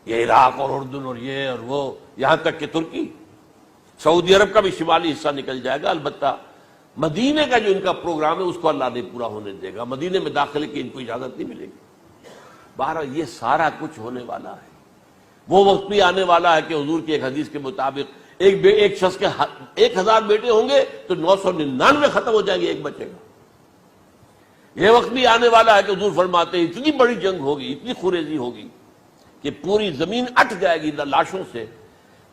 یہ عراق اور اردن اور یہ اور وہ، یہاں تک کہ ترکی، سعودی عرب کا بھی شمالی حصہ نکل جائے گا۔ البتہ مدینے کا جو ان کا پروگرام ہے اس کو اللہ نہیں پورا ہونے دے گا، مدینے میں داخلے کی ان کو اجازت نہیں ملے گی۔ بہرحال یہ سارا کچھ ہونے والا ہے۔ وہ وقت بھی آنے والا ہے کہ حضور کی ایک حدیث کے مطابق ایک شخص کے 1000 بیٹے ہوں گے تو 999 ختم ہو جائیں گے، ایک بچے گا۔ یہ وقت بھی آنے والا ہے کہ حضور فرماتے ہیں اتنی بڑی جنگ ہوگی، اتنی خوریزی ہوگی کہ پوری زمین اٹ جائے گی لاشوں سے۔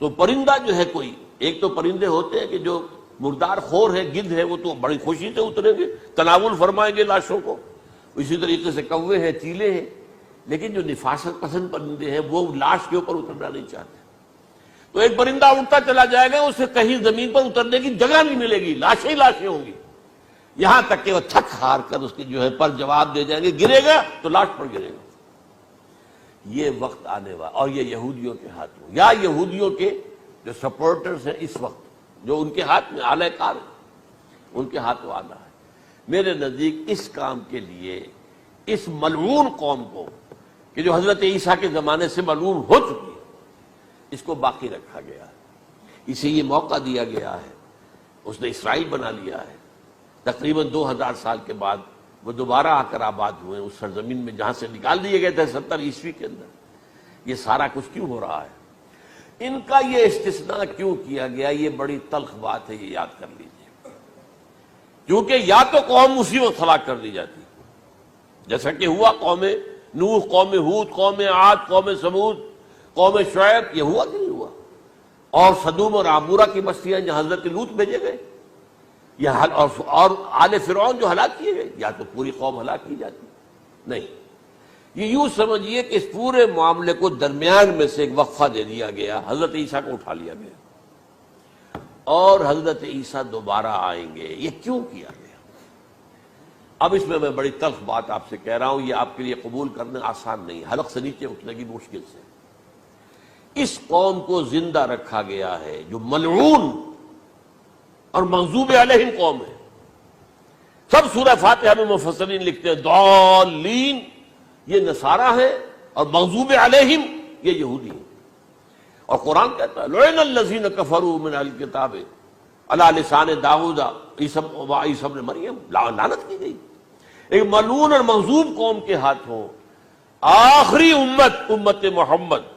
تو پرندہ جو ہے کوئی، ایک تو پرندے ہوتے ہیں کہ جو مردار خور ہے، گدھ ہے، وہ تو بڑی خوشی سے اتریں گے، تناول فرمائیں گے لاشوں کو۔ اسی طریقے سے کوے ہیں، چیلے ہیں، لیکن جو نفاست پسند پرندے ہیں وہ لاش کے اوپر اترنا نہیں چاہتے۔ تو ایک پرندہ اڑتا چلا جائے گا، اسے کہیں زمین پر اترنے کی جگہ نہیں ملے گی، لاشیں ہی لاشیں ہوں گی، یہاں تک کہ وہ تھک ہار کر اس کی جو ہے پر جواب دے جائیں گے، گرے گا تو لاش پر گرے گا۔ یہ وقت آنے والا، اور یہ یہودیوں کے ہاتھوں، یا یہودیوں کے جو سپورٹرز ہیں اس وقت، جو ان کے ہاتھ میں آلہ کار ہے، ان کے ہاتھوں آنا ہے۔ میرے نزدیک اس کام کے لیے اس ملعون قوم کو، کہ جو حضرت عیسیٰ کے زمانے سے ملعون ہو چکی ہے، اس کو باقی رکھا گیا ہے، اسے یہ موقع دیا گیا ہے۔ اس نے اسرائیل بنا لیا ہے، تقریباً 2000 سال کے بعد وہ دوبارہ آ کر آباد ہوئے اس سرزمین میں جہاں سے نکال دیے گئے تھے 70 عیسوی کے اندر۔ یہ سارا کچھ کیوں ہو رہا ہے؟ ان کا یہ استثناء کیوں کیا گیا؟ یہ بڑی تلخ بات ہے، یہ یاد کر لیجیے۔ کیونکہ یا تو قوم اسی وقت ہلاک کر دی جاتی، جیسا کہ ہوا قوم نوح، قوم ہود، قوم عاد، قوم ثمود، قوم شعیب، یہ ہوا کہ نہیں ہوا؟ اور سدوم اور عمورہ کی بستیاں جہاں حضرت لوط بھیجے گئے، اور آل فرعون جو ہلاک کیے گئے، یا تو پوری قوم ہلاک کی جاتی؟ نہیں، یہ یوں سمجھیے کہ اس پورے معاملے کو درمیان میں سے ایک وقفہ دے دیا گیا، حضرت عیسیٰ کو اٹھا لیا گیا، اور حضرت عیسیٰ دوبارہ آئیں گے۔ یہ کیوں کیا گیا؟ اب اس میں بڑی تلخ بات آپ سے کہہ رہا ہوں، یہ آپ کے لیے قبول کرنا آسان نہیں، حلق سے نیچے اٹھنے کی مشکل سے۔ اس قوم کو زندہ رکھا گیا ہے جو ملعون اور مغضوب علیہم قوم ہے۔ سب سورہ فاتحہ میں مفسرین لکھتے ہیں ضالین، یہ نصارہ ہے، اور مغضوب علیہم یہ یہودی ہیں۔ اور قرآن کہتا ہے لعن الذین کفروا من اہل الکتاب علی لسان داؤد وعیسی ابن مریم، لعنت کی گئی ایک ملعون اور مغضوب قوم کے ہاتھوں آخری امت محمد،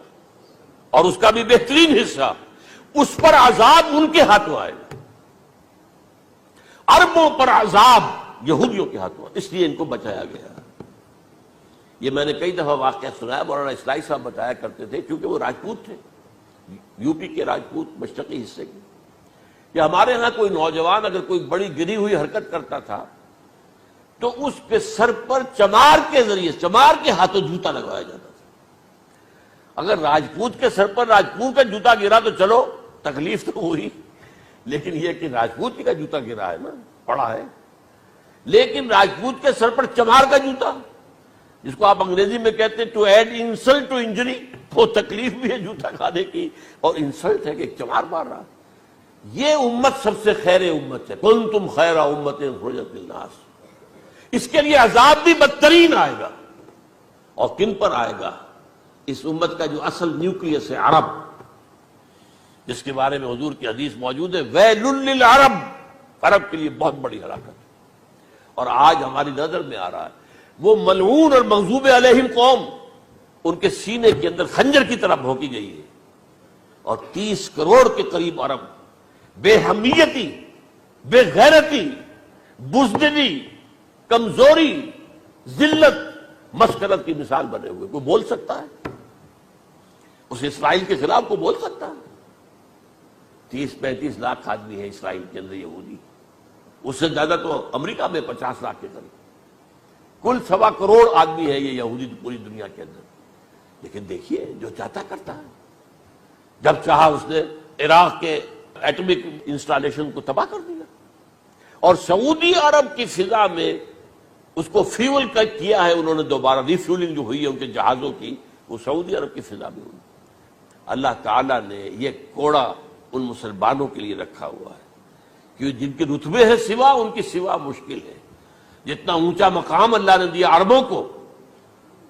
اور اس کا بھی بہترین حصہ، اس پر عذاب ان کے ہاتھوں آئے گا۔ عربوں پر عذاب یہودیوں کے ہاتھوں، اس لیے ان کو بچایا گیا۔ یہ میں نے کئی دفعہ واقعہ سنایا، مولانا اسلائی صاحب بتایا کرتے تھے، کیونکہ وہ راجپوت تھے، یو پی کے راجپوت، مشرقی حصے کے، کہ ہمارے ہاں کوئی نوجوان اگر کوئی بڑی گری ہوئی حرکت کرتا تھا تو اس کے سر پر چمار کے ذریعے، چمار کے ہاتھوں جوتا لگوایا جاتا تھا۔ اگر راجپوت کے سر پر راجپوت کا جوتا گرا تو چلو تکلیف تو ہوئی، لیکن یہ کہ راجپوت کا جوتا گرا ہے نا، پڑا ہے، لیکن راجپوت کے سر پر چمار کا جوتا، جس کو آپ انگریزی میں کہتے ہیں to add insult to injury, وہ تکلیف بھی ہے جوتا کھانے کی، اور انسلٹ ہے کہ ایک چمار مار رہا۔ یہ امت سب سے خیر امت ہے، کنتم خیر امت اخرجت للناس۔ اس کے لیے عذاب بھی بدترین آئے گا، اور کن پر آئے گا؟ اس امت کا جو اصل نیوکلیس ہے عرب، جس کے بارے میں حضور کی حدیث موجود ہے ویل للعرب، عرب کے لیے بہت بڑی ہلاکت۔ اور آج ہماری نظر میں آ رہا ہے وہ ملعون اور مغضوب علیہم قوم، ان کے سینے کے اندر خنجر کی طرح بھونکی گئی ہے، اور 30 کروڑ کے قریب عرب بے حمیتی، بے غیرتی، بزدلی، کمزوری، ذلت، مسکرت کی مثال بنے ہوئے۔ کوئی بول سکتا ہے اس اسرائیل کے خلاف؟ کو بول سکتا ہے؟ 30-35 لاکھ آدمی ہیں اسرائیل کے اندر یہودی، اس سے زیادہ تو امریکہ میں 50 لاکھ کے قریب، کل 1.25 کروڑ آدمی ہے یہ یہودی پوری دنیا کے اندر۔ لیکن دیکھیے جو چاہتا کرتا ہے، جب چاہا اس نے عراق کے ایٹمک انسٹالیشن کو تباہ کر دیا، اور سعودی عرب کی فضا میں اس کو فیول کیا ہے انہوں نے، دوبارہ ری فیولنگ جو ہوئی ہے ان کے جہازوں کی، وہ سعودی عرب کی فضا میں ہوئی۔ اللہ تعالیٰ نے یہ کوڑا ان مسلمانوں کے لیے رکھا ہوا ہے کہ جن کے رتبے ہیں سوا، ان کی سوا مشکل ہے۔ جتنا اونچا مقام اللہ نے دیا عربوں کو،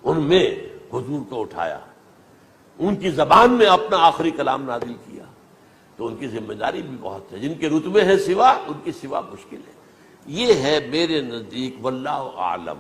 ان میں حضور کو اٹھایا۔ ان کی زبان میں اپنا آخری کلام نازل کیا، تو ان کی ذمہ داری بھی بہت ہے. جن کے رتبے ہیں سوا، ان کی سوا مشکل ہے. یہ ہے میرے نزدیک واللہ اعلم.